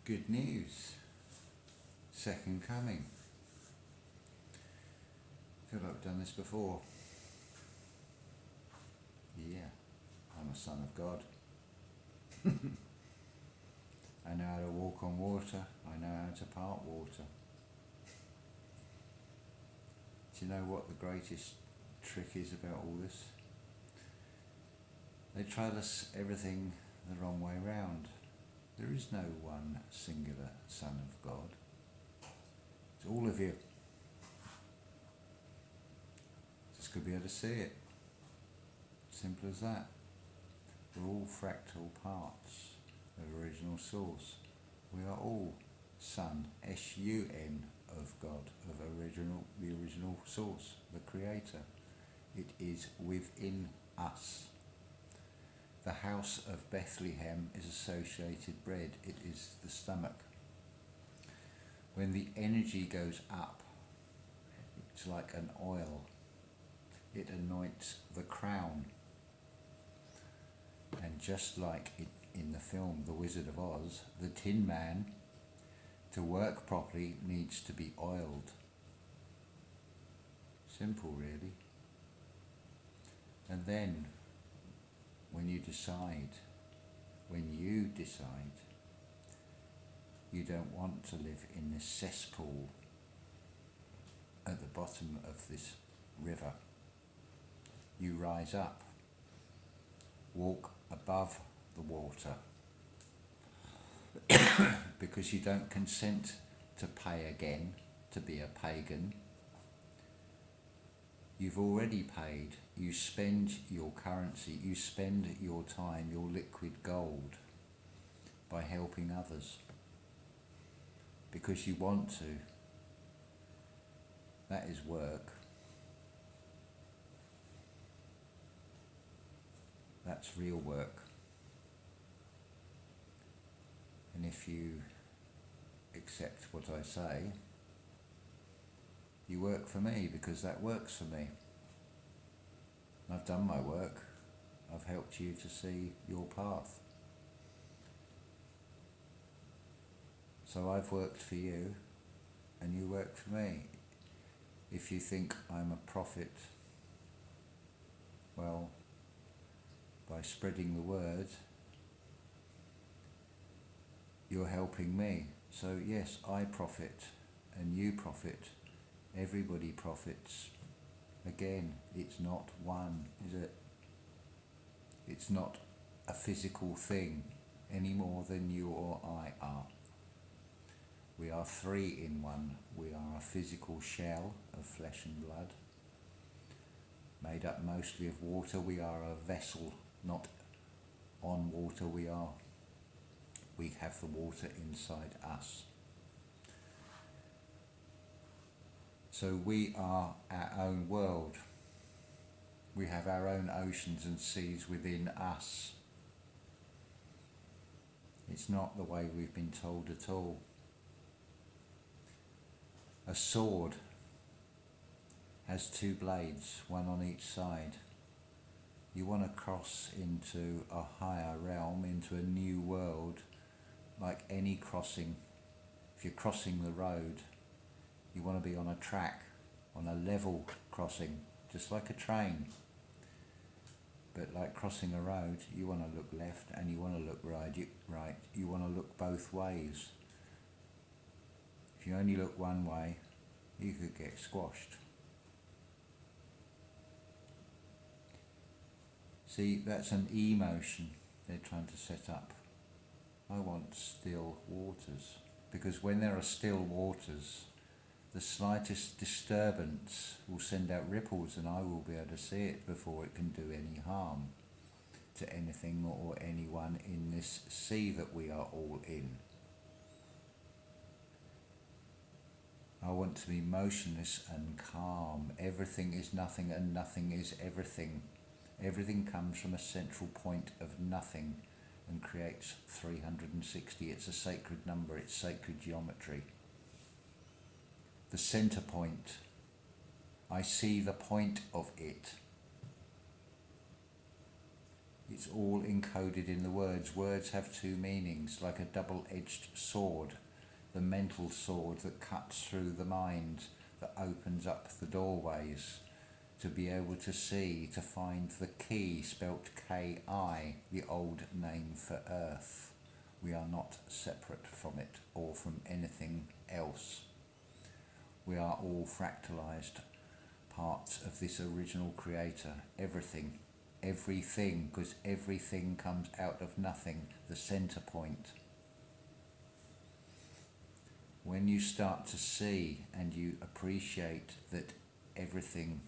Good news. Second coming. I feel like we've done this before. Yeah, I'm a son of God. I know how to walk on water. I know how to part water. Do you know what the greatest trick is about all this? They tell us everything the wrong way round. There is no one singular Son of God. It's all of you. Just got to be able to see it. Simple as that. We're all fractal parts of original source. We are all Son, S-U-N, of God, of the original source, the Creator. It is within us. The house of Bethlehem is associated bread. It is the stomach. When the energy goes up, it's like an oil. It anoints the crown. And just like in the film The Wizard of Oz, the Tin Man, to work properly, needs to be oiled. Simple, really. And then, when you decide, you don't want to live in this cesspool at the bottom of this river, you rise up, walk above the water, because you don't consent to pay again, to be a pagan. You've already paid. You spend your currency, you spend your time, your liquid gold, by helping others. Because you want to. That is work. That's real work. And if you accept what I say, you work for me, because that works for me. I've done my work. I've helped you to see your path. So I've worked for you, and you work for me. If you think I'm a prophet, well, by spreading the word, you're helping me. So yes, I profit, and you profit. Everybody profits. Again, it's not one, is it? It's not a physical thing any more than you or I are. We are three in one. We are a physical shell of flesh and blood, made up mostly of water. We are a vessel, not on water. We have the water inside us. So we are our own world. We have our own oceans and seas within us. It's not the way we've been told at all. A sword has two blades, one on each side. You want to cross into a higher realm, into a new world, like any crossing. If you're crossing the road, you want to be on a track, on a level crossing, just like a train. But like crossing a road, you want to look left and you want to look right. You want to look both ways. If you only look one way, you could get squashed. See, that's an emotion they're trying to set up. I want still waters. Because when there are still waters, the slightest disturbance will send out ripples, and I will be able to see it before it can do any harm to anything or anyone in this sea that we are all in. I want to be motionless and calm. Everything is nothing and nothing is everything. Everything comes from a central point of nothing and creates 360. It's a sacred number, it's sacred geometry. The center point, I see the point of it. It's all encoded in the words. Words have two meanings, like a double-edged sword. The mental sword that cuts through the mind, that opens up the doorways to be able to see, to find the key, spelt K-I, the old name for earth. We are not separate from it or from anything else. We are all fractalized parts of this original creator. Everything, because everything comes out of nothing, the center point. When you start to see and you appreciate that everything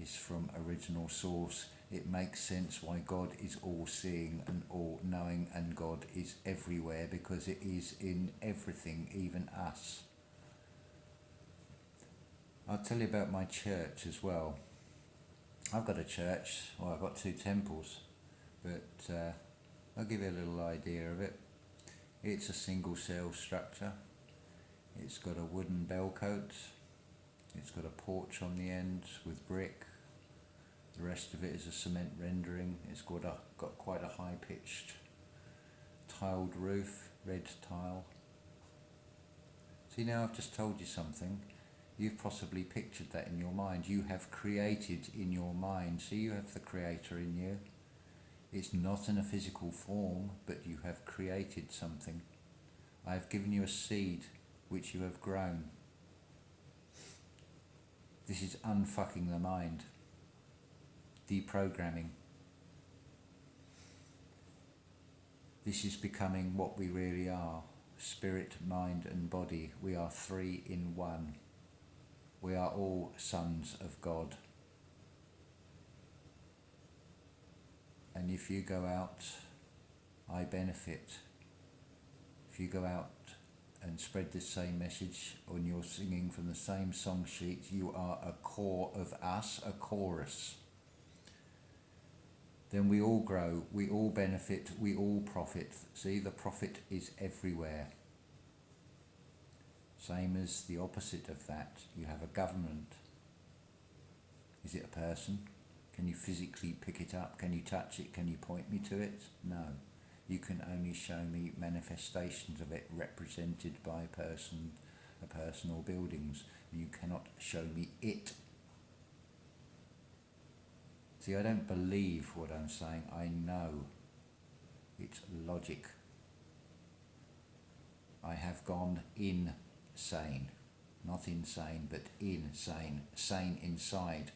is from original source, it makes sense why God is all-seeing and all-knowing, and God is everywhere, because it is in everything, even us. I'll tell you about my church as well. I've got a church, well, I've got 2 temples, but I'll give you a little idea of it. It's a single cell structure. It's got a wooden bell coat. It's got a porch on the end with brick. The rest of it is a cement rendering. It's got quite a high-pitched tiled roof, red tile. See, now I've just told you something. You've possibly pictured that in your mind. You have created in your mind. See, you have the creator in you. It's not in a physical form, but you have created something. I have given you a seed which you have grown. This is unfucking the mind. Deprogramming. This is becoming what we really are. Spirit, mind and body. We are 3 in 1. We are all sons of God. And if you go out, I benefit. If you go out and spread this same message, and you're singing from the same song sheet, you are a core of us, a chorus. Then we all grow, we all benefit, we all profit. See, the profit is everywhere. Same as the opposite of that. You have a government. Is it a person? Can you physically pick it up? Can you touch it? Can you point me to it? No. You can only show me manifestations of it represented by a person or buildings. You cannot show me it. See, I don't believe what I'm saying. I know. It's logic. I have gone insane. Not insane, but insane. Sane inside.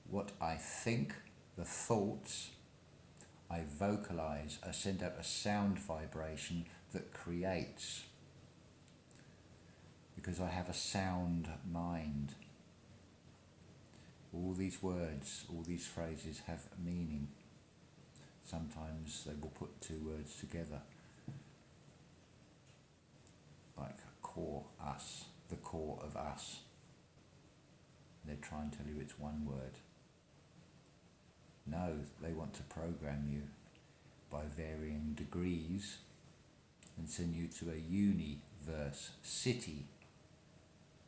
What I think, the thoughts, I vocalize, I send out a sound vibration that creates. Because I have a sound mind. All these words, all these phrases have meaning. Sometimes they will put 2 words together. Like core, us, the core of us. They try and tell you it's 1 word. No, they want to program you by varying degrees and send you to a universe, city.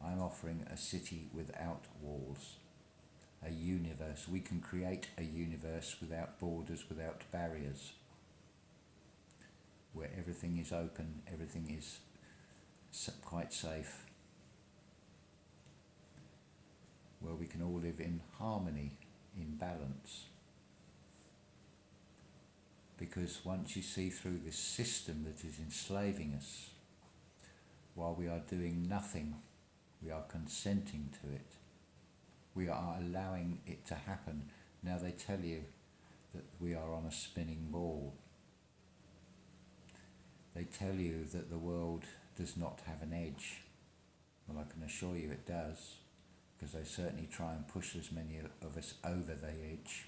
I'm offering a city without walls. A universe. We can create a universe without borders, without barriers. Where everything is open, everything is quite safe. Where we can all live in harmony, in balance. Because once you see through this system that is enslaving us, while we are doing nothing, we are consenting to it. We are allowing it to happen. Now they tell you that we are on a spinning ball. They tell you that the world does not have an edge. Well, I can assure you it does, because they certainly try and push as many of us over the edge.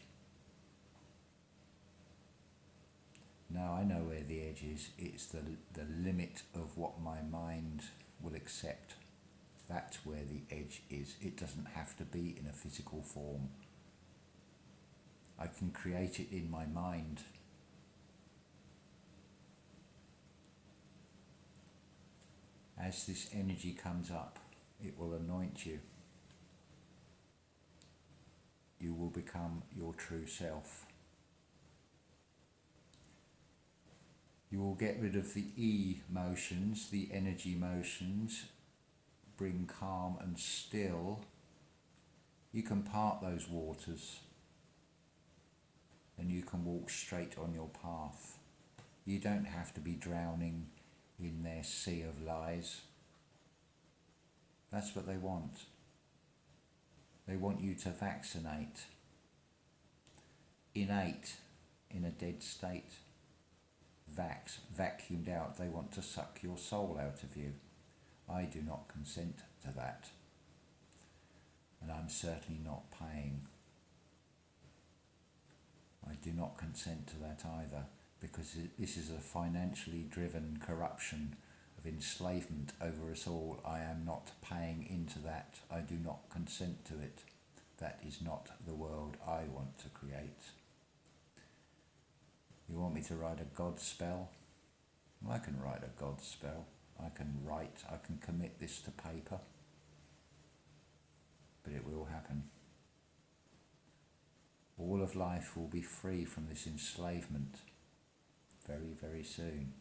Now I know where the edge is. It's the limit of what my mind will accept. That's where the edge is. It doesn't have to be in a physical form. I can create it in my mind. As this energy comes up, it will anoint you. You will become your true self. You will get rid of the emotions, the energy motions, bring calm and still. You can part those waters and you can walk straight on your path. You don't have to be drowning in their sea of lies. That's what they want. They want you to vaccinate, innate, in a dead state. Vacuumed out. They want to suck your soul out of you. I do not consent to that. And I'm certainly not paying. I do not consent to that either, because this is a financially driven corruption of enslavement over us all. I am not paying into that. I do not consent to it. That is not the world I want to create. You want me to write a God spell? I can write a God spell. I can commit this to paper. But it will happen. All of life will be free from this enslavement very, very soon.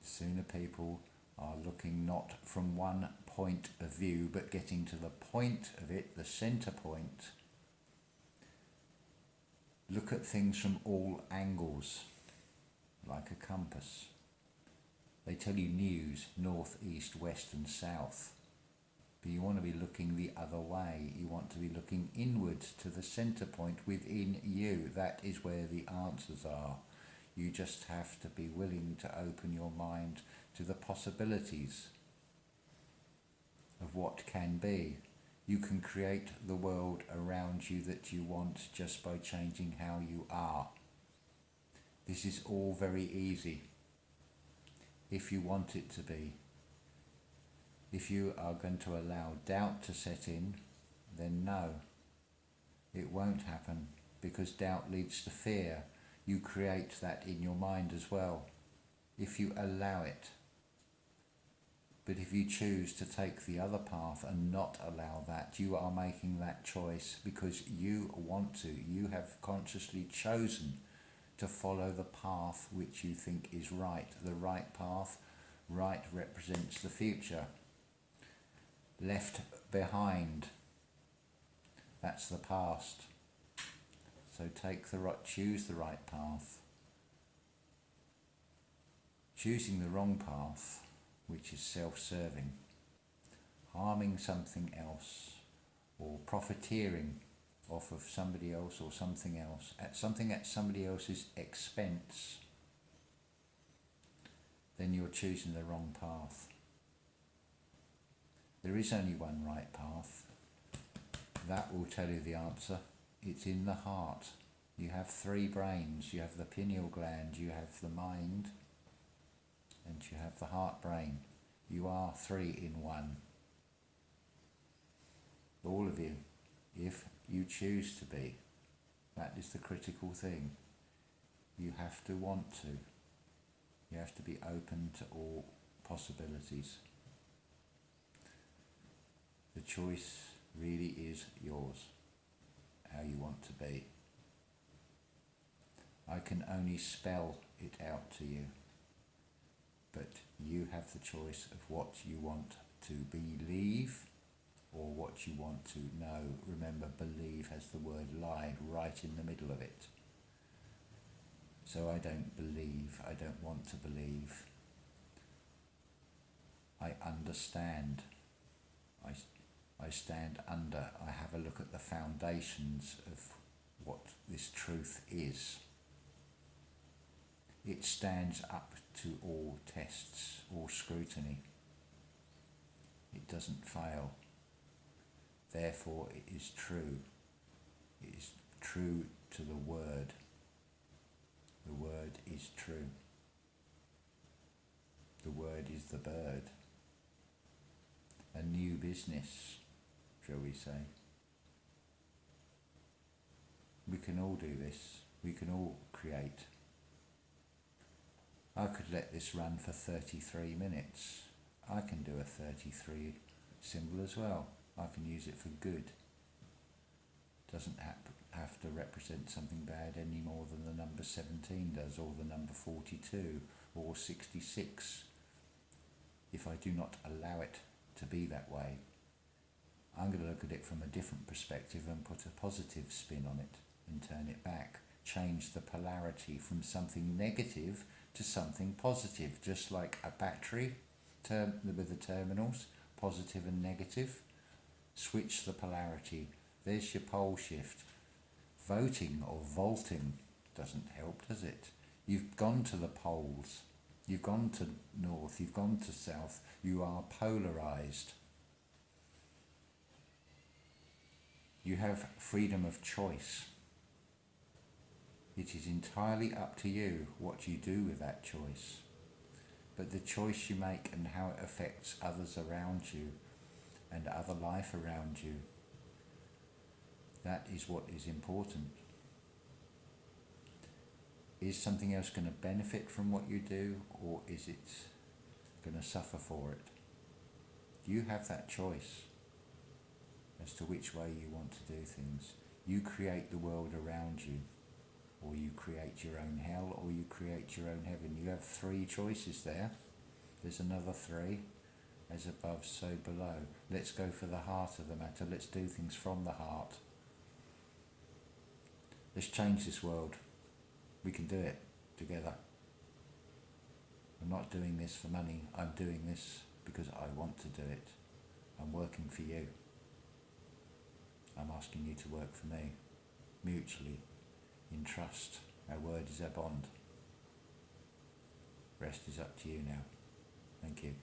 The sooner people are looking not from one point of view, but getting to the point of it, the centre point. Look at things from all angles, like a compass. They tell you news, north, east, west and south. But you want to be looking the other way. You want to be looking inwards to the centre point within you. That is where the answers are. You just have to be willing to open your mind to the possibilities of what can be. You can create the world around you that you want just by changing how you are. This is all very easy if you want it to be. If you are going to allow doubt to set in, then no, it won't happen, because doubt leads to fear. You create that in your mind as well, if you allow it. But if you choose to take the other path and not allow that, you are making that choice because you want to. You have consciously chosen to follow the path which you think is right. The right path, right represents the future. Left behind, that's the past. So choose the right path. Choosing the wrong path, which is self-serving, harming something else, or profiteering off of somebody else or something else, at somebody else's expense, then you're choosing the wrong path. There is only one right path. That will tell you the answer. It's in the heart. You have 3 brains. You have the pineal gland, you have the mind, and you have the heart brain. You are 3 in 1. All of you, if you choose to be. That is the critical thing. You have to want to. You have to be open to all possibilities. The choice really is yours, how you want to be. I can only spell it out to you, but you have the choice of what you want to believe or what you want to know. Remember, believe has the word lie right in the middle of it. So I don't believe, I don't want to believe. I understand. I stand under. I have a look at the foundations of what this truth is. It stands up to all tests, all scrutiny. It doesn't fail. Therefore, it is true. It is true to the word. The word is true. The word is the bird. A new business, shall we say. We can all do this. We can all create. I could let this run for 33 minutes. I can do a 33 symbol as well. I can use it for good. Doesn't have to represent something bad any more than the number 17 does, or the number 42, or 66. If I do not allow it to be that way, I'm going to look at it from a different perspective and put a positive spin on it and turn it back. Change the polarity from something negative to something positive, just like a battery with the terminals, positive and negative. Switch the polarity. There's your pole shift. Voting or vaulting doesn't help, does it? You've gone to the poles. You've gone to north. You've gone to south. You are polarized. You have freedom of choice. It is entirely up to you what you do with that choice. But the choice you make and how it affects others around you and other life around you, that is what is important. Is something else going to benefit from what you do, or is it going to suffer for it? You have that choice as to which way you want to do things. You create the world around you, or you create your own hell, or you create your own heaven. You have 3 choices there. There's another 3. As above, so below. Let's go for the heart of the matter. Let's do things from the heart. Let's change this world. We can do it together. I'm not doing this for money. I'm doing this because I want to do it. I'm working for you. I'm asking you to work for me. Mutually, in trust. Our word is our bond. Rest is up to you now. Thank you.